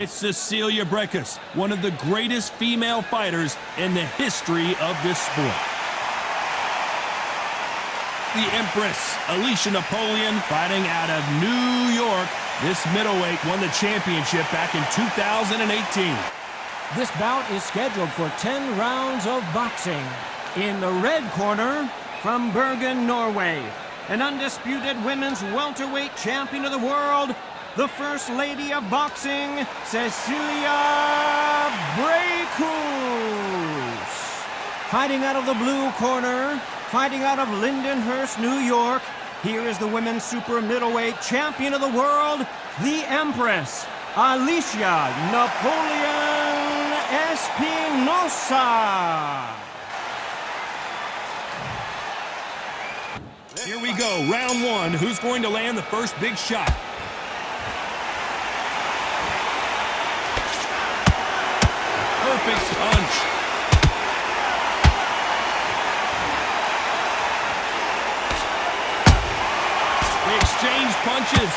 It's Cecilia Brækhus, one of the greatest female fighters in the history of this sport. The Empress, Alicia Napoleon, fighting out of New York. This middleweight won the championship back in 2018. This bout is scheduled for 10 rounds of boxing. In the red corner, from Bergen, Norway, an undisputed women's welterweight champion of the world, the First Lady of Boxing, Cecilia Brækhus. Fighting out of the blue corner, fighting out of Lindenhurst, New York, here is the women's super middleweight champion of the world, the Empress, Alicia Napoleon Espinosa. Here we go, round one. Who's going to land the first big shot? Perfect punch. They exchange punches.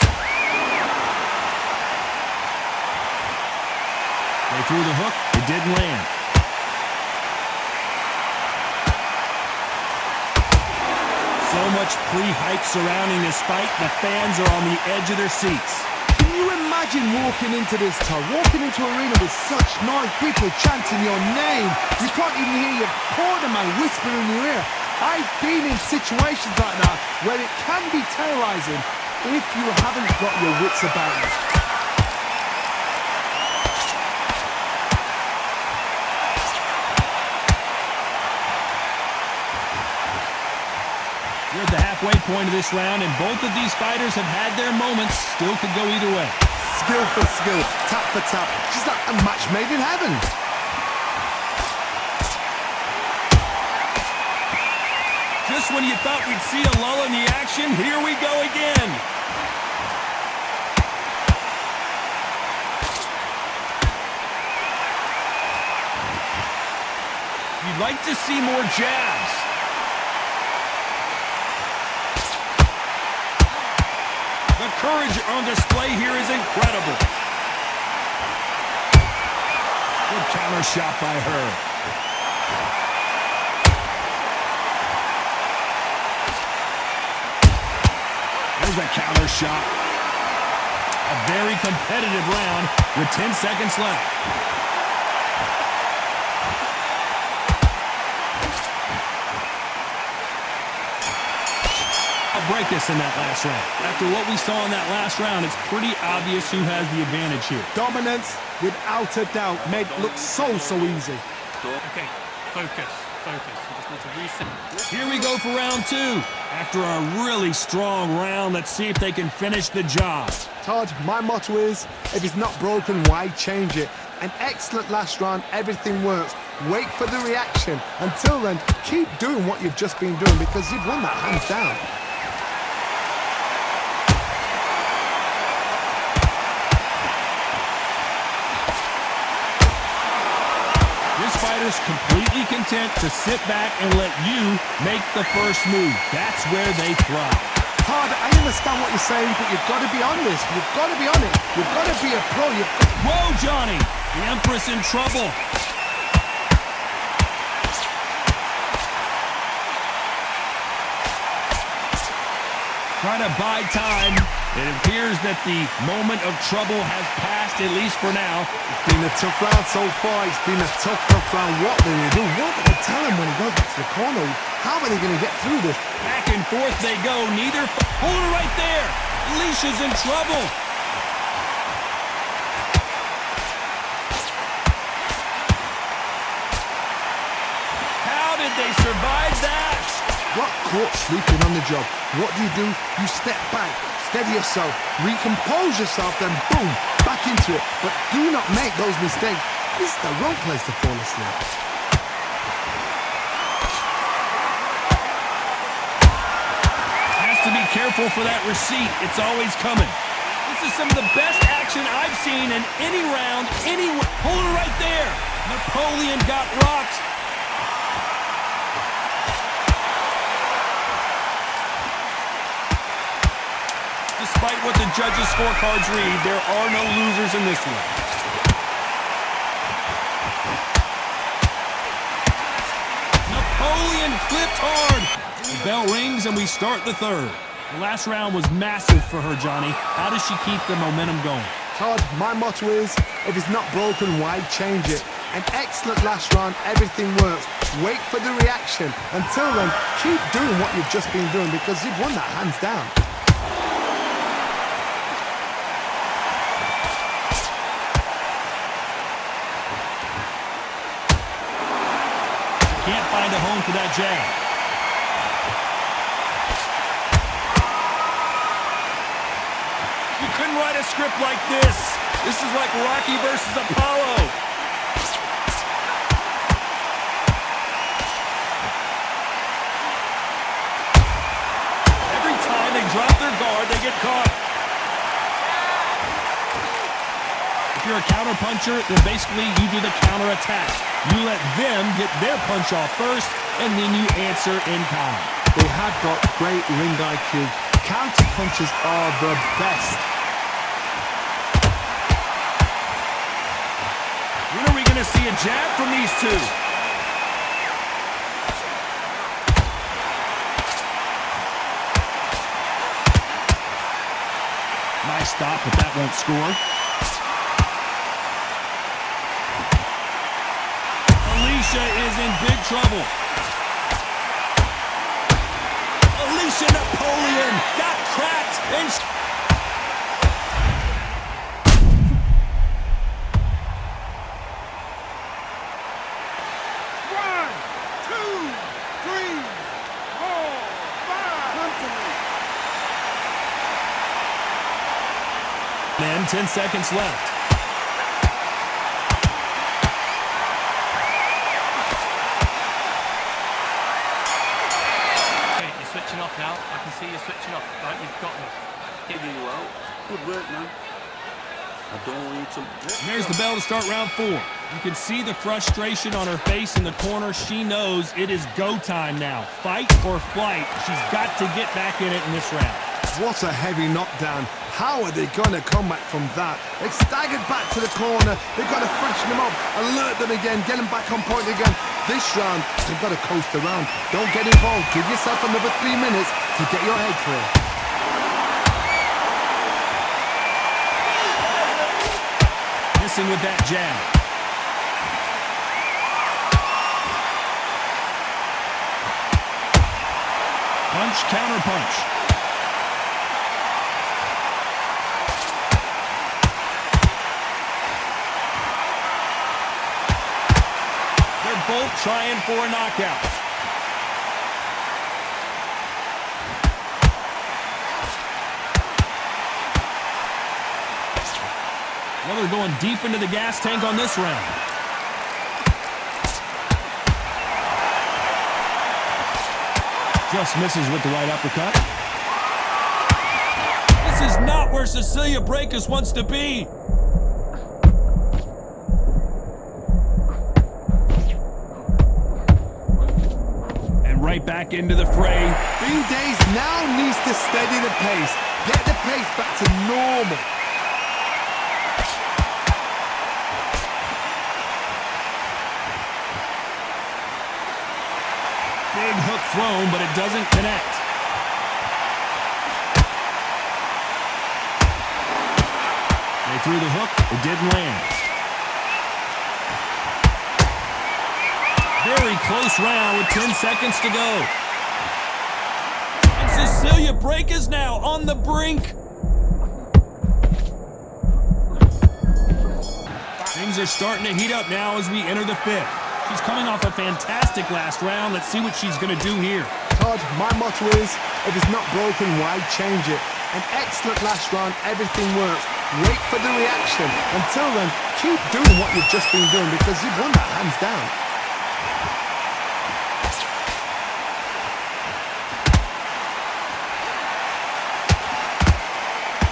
They threw the hook. It didn't land. So much pre-hype surrounding this fight, the fans are on the edge of their seats. Can you imagine walking into this town, walking into an arena with such nice people chanting your name? You can't even hear your corner man whisper in your ear. I've been in situations like that where it can be terrorizing if you haven't got your wits about you. We're at the halfway point of this round, and both of these fighters have had their moments. Still could go either way. Skill for skill, tap for tap. Just like a match made in heaven. Just when you thought we'd see a lull in the action, here we go again. You'd like to see more jabs. The courage on display here is incredible. Good counter shot by her. There's a counter shot. A very competitive round with 10 seconds left. Brækhus in that last round. After what we saw in that last round, it's pretty obvious who has the advantage here. Dominance, without a doubt, made it look so easy. Okay, focus. You just need to reset. Here we go for round two. After a really strong round, let's see if they can finish the job. Todd, my motto is, if it's not broken, why change it? An excellent last round, everything works. Wait for the reaction. Until then, keep doing what you've just been doing because you've won that hands down. Fighters completely content to sit back and let you make the first move. That's where they thrive. Todd, I understand what you're saying, but you've got to be on this. You've got to be on it. You've got to be a pro. Whoa, Johnny! The Empress in trouble. Trying to buy time. It appears that the moment of trouble has passed, at least for now. It's been a tough round so far. It's been a tough round. What will they do? What will they tell him when he goes back to the corner? How are they going to get through this? Back and forth they go. Neither. Hold her right there. Alicia's in trouble. How did they survive that? Got caught sleeping on the job. What do? You step back, steady yourself, recompose yourself, then boom, back into it. But do not make those mistakes. This is the wrong place to fall asleep. Has to be careful for that receipt. It's always coming. This is some of the best action I've seen in any round, anywhere. Hold it right there. Napoleon got rocked. Despite what the judges' scorecards read, there are no losers in this one. Napoleon clipped hard. The bell rings and we start the third. The last round was massive for her, Johnny. How does she keep the momentum going? Todd, my motto is, if it's not broken, why change it? An excellent last round, everything works. Wait for the reaction. Until then, keep doing what you've just been doing because you've won that hands down. Can't find a home for that jab. You couldn't write a script like this. This is like Rocky versus Apollo. Every time they drop their guard, they get caught. If you're a counter puncher, then basically you do the counter attack. You let them get their punch off first, and then you answer in kind. They have got great ring IQ. Counter punches are the best. When are we going to see a jab from these two? Nice stop, but that won't score. Alicia is in big trouble. Alicia Napoleon got cracked and... Then 10 seconds left. Okay, you're switching off now. I can see you switching off. Right, you've got me. Give you well. Good work, man. I don't want you to... There's the bell to start round 4. You can see the frustration on her face in the corner. She knows it is go time now. Fight or flight. She's got to get back in it in this round. What a heavy knockdown. How are they going to come back from that? They've staggered back to the corner. They've got to freshen them up, alert them again, get them back on point again. This round, they've got to coast around. Don't get involved. Give yourself another 3 minutes to get your head clear. Missing with that jab. Punch, counter punch. They're both trying for a knockout. Well, they're going deep into the gas tank on this round. Just misses with the right uppercut. This is not where Cecilia Brækhus wants to be. And right back into the fray. Bean Days now needs to steady the pace. Get the pace back to normal. Big hook thrown, but it doesn't connect. They threw the hook, it didn't land. Very close round with 10 seconds to go. And Cecilia Brækhus now on the brink. Things are starting to heat up now as we enter the 5th. She's coming off a fantastic last round. Let's see what she's going to do here. Todd, my motto is, if it's not broken, why change it? An excellent last round, everything works. Wait for the reaction. Until then, keep doing what you've just been doing because you've won that hands down.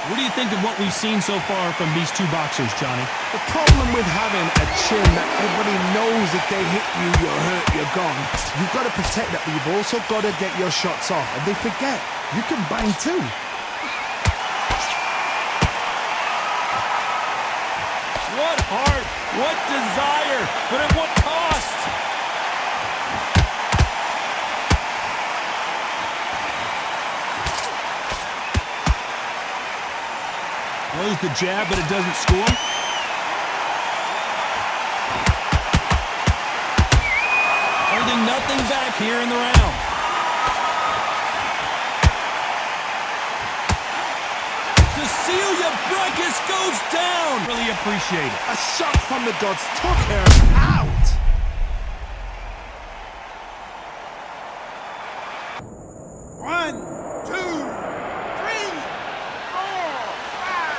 What do you think of what we've seen so far from these two boxers, Johnny? The problem with having a chin that everybody knows if they hit you, you're hurt, you're gone. You've got to protect that, but you've also got to get your shots off. And they forget, you can bang too. What heart, what desire, but at what cost? Throws the jab, but it doesn't score. Holding nothing back here in the round. Cecilia Brækhus goes down. Really appreciate it. A shot from the gods took her out. One, two, three, four, five.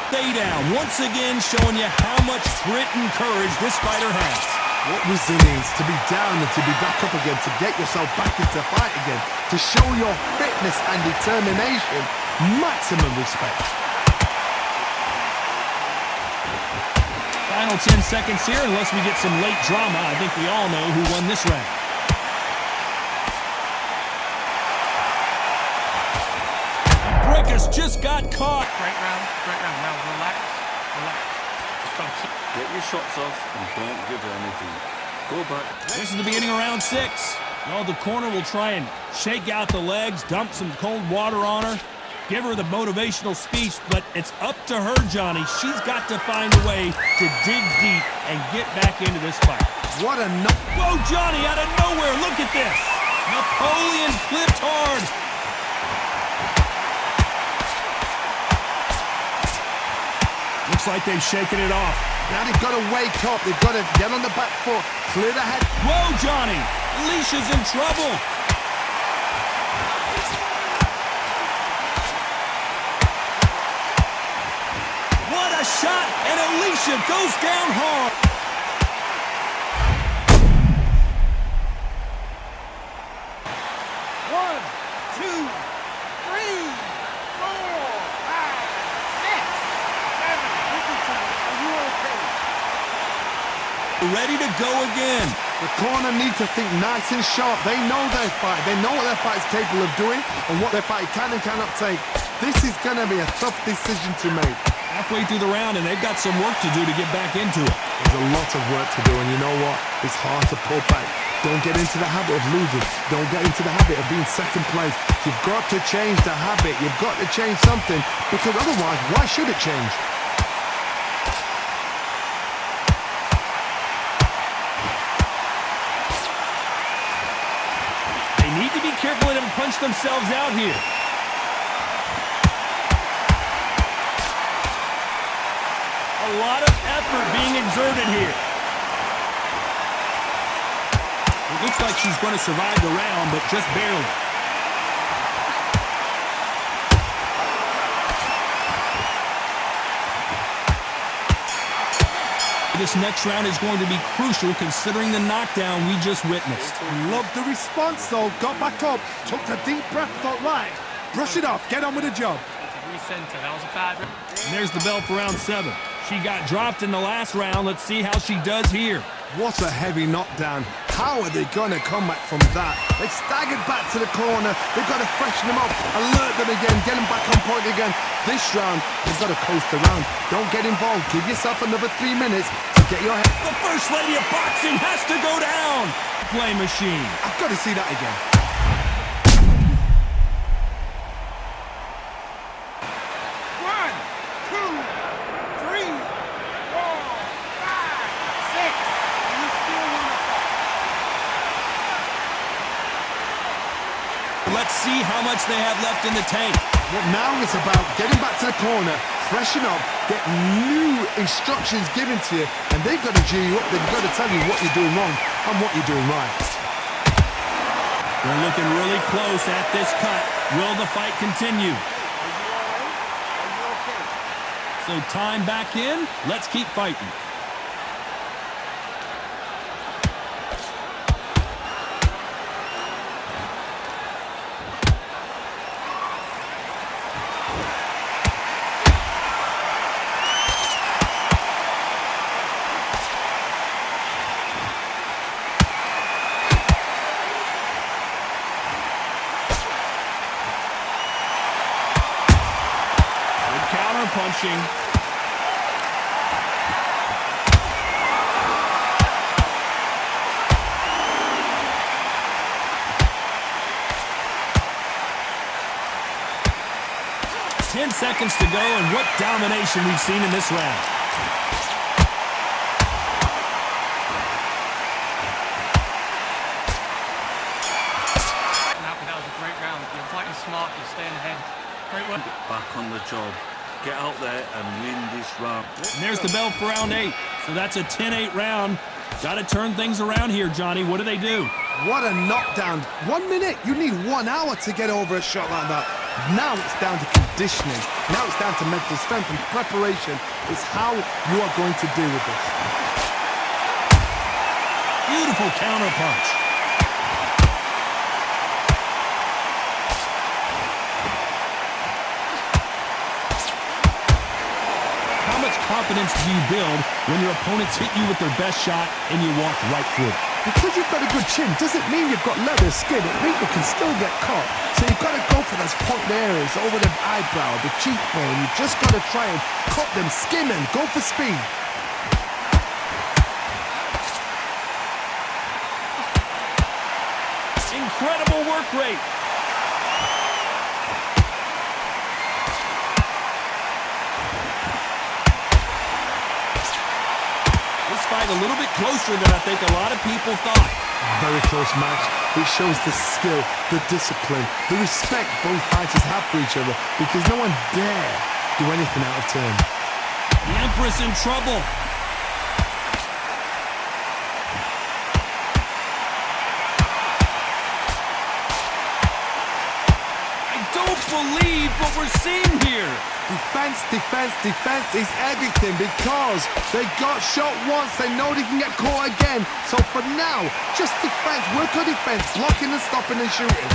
Stay down. Once again, showing you how much grit and courage this fighter has. What resilience to be down and to be back up again, to get yourself back into fight again, to show your fitness and determination. Maximum respect. Final 10 seconds here, unless we get some late drama. I think we all know who won this round. Brækhus just got caught. Great round, great round. Now relax, relax. Just gotta keep. Get your shots off and don't give her anything. Go back. This is the beginning of round 6. Well, the corner will try and shake out the legs, dump some cold water on her, give her the motivational speech, but it's up to her, Johnny. She's got to find a way to dig deep and get back into this fight. What a Whoa, Johnny, out of nowhere, look at this. Napoleon flipped hard. Looks like they've shaken it off. Now they've got to wake up. They've got to get on the back foot, clear the head. Whoa, Johnny. Alicia's in trouble. What a shot, and Alicia goes down hard. One, two, three, four, five, six, seven. Listen to me. Are you okay? Ready to go again. The corner need to think nice and sharp. They know their fight. They know what their fight is capable of doing and what their fight can and cannot take. This is going to be a tough decision to make. Halfway through the round, and they've got some work to do to get back into it. There's a lot of work to do, and you know what? It's hard to pull back. Don't get into the habit of losing. Don't get into the habit of being second place. You've got to change the habit. You've got to change something, because otherwise, why should it change? They need to be careful and punch themselves out here. A lot of effort being exerted here. It looks like she's going to survive the round, but just barely. This next round is going to be crucial considering the knockdown we just witnessed. Loved the response, though. Got back up, took a deep breath, thought, right, brush it off, get on with the job. Recenter, that was a bad. And there's the bell for round 7. She got dropped in the last round. Let's see how she does here. What a heavy knockdown. How are they going to come back from that? They staggered back to the corner. They've got to freshen them up, alert them again, get them back on point again. This round, they've got to coast around. Don't get involved. Give yourself another 3 minutes to get your head. The first lady of boxing has to go down. Play machine. I've got to see that again. One, two, three, four, five, six. You still want to fight? Let's see how much they have left in the tank. Well, now it's about getting back to the corner, freshen up, get new instructions given to you, and they've got to G you up. They've got to tell you what you're doing wrong and what you're doing right. They're looking really close at this cut. Will the fight continue? So time back in. Let's keep fighting. counter-punching. Ten seconds to go, and what domination we've seen in this round. That was a great round. You're fighting smart, you're staying ahead. Great work. Get back on the job. Get out there and win this round. And there's the bell for round 8. So that's a 10-8 round. Got to turn things around here, Johnny. What do they do? What a knockdown. 1 minute. You need 1 hour to get over a shot like that. Now it's down to conditioning. Now it's down to mental strength, and preparation is how you are going to deal with this. Beautiful counter punch. How much confidence do you build when your opponents hit you with their best shot and you walk right through it? Because you've got a good chin doesn't mean you've got leather skin. It means you can still get caught. So you've got to go for those point areas over the eyebrow, the cheekbone. You've just got to try and cut them, skim them, go for speed. Incredible work rate. This fight a little bit closer than I think a lot of people thought. Very close match. It shows the skill, the discipline, the respect both fighters have for each other, because no one dare do anything out of turn. The Empress in trouble. I don't believe what we're seeing here. Defense, defense, defense is everything, because they got shot once, they know they can get caught again. So for now, just defense, work on defense, blocking and stopping and shooting.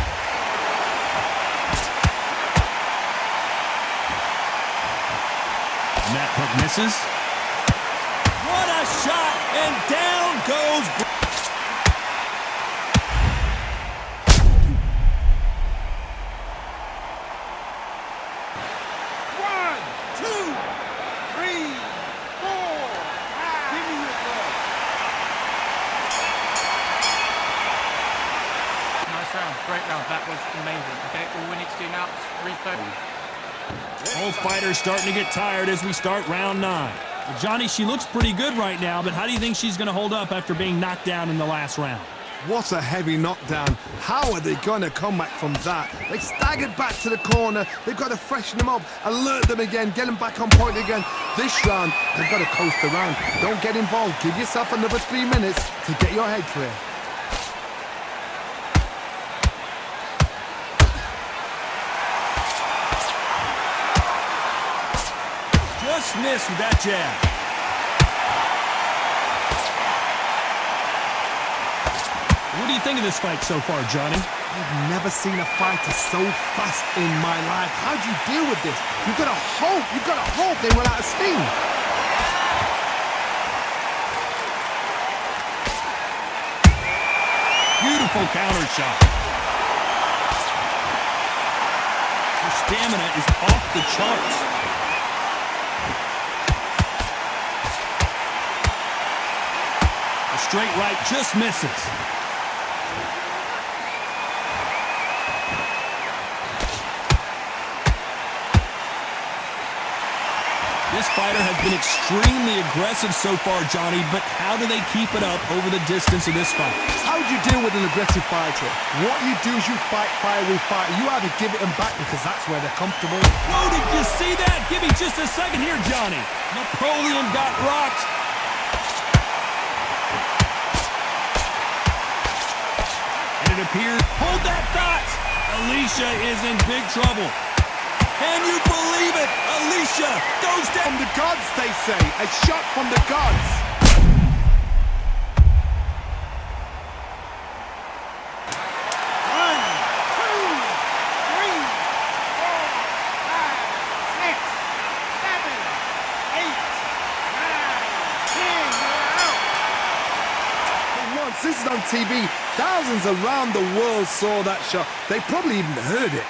And that hook misses. What a shot, and down goes. Great round. That was amazing. Okay, all we need to do now is refocus. Both fighters starting to get tired as we start round 9. Well, Johnny, she looks pretty good right now, but how do you think she's going to hold up after being knocked down in the last round? What a heavy knockdown. How are they going to come back from that? They staggered back to the corner. They've got to freshen them up, alert them again, get them back on point again. This round, they've got to coast around. Don't get involved. Give yourself another 3 minutes to get your head clear. Just missed with that jab. What do you think of this fight so far, Johnny? I've never seen a fighter so fast in my life. How do you deal with this? You've got to hope they run out of steam. Beautiful counter shot. Her stamina is off the charts. A straight right just misses. This fighter has been extremely aggressive so far, Johnny, but how do they keep it up over the distance of this fight? How do you deal with an aggressive fighter? What you do is you fight fire with fire. You either give it them back because that's where they're comfortable. Whoa, did you see that? Give me just a second here, Johnny. Napoleon got rocked. And it appears, hold that thought. Alicia is in big trouble. Can you believe it? Alicia goes down. From the gods, they say. A shot from the gods. This is on TV. Thousands around the world saw that shot. They probably even heard it.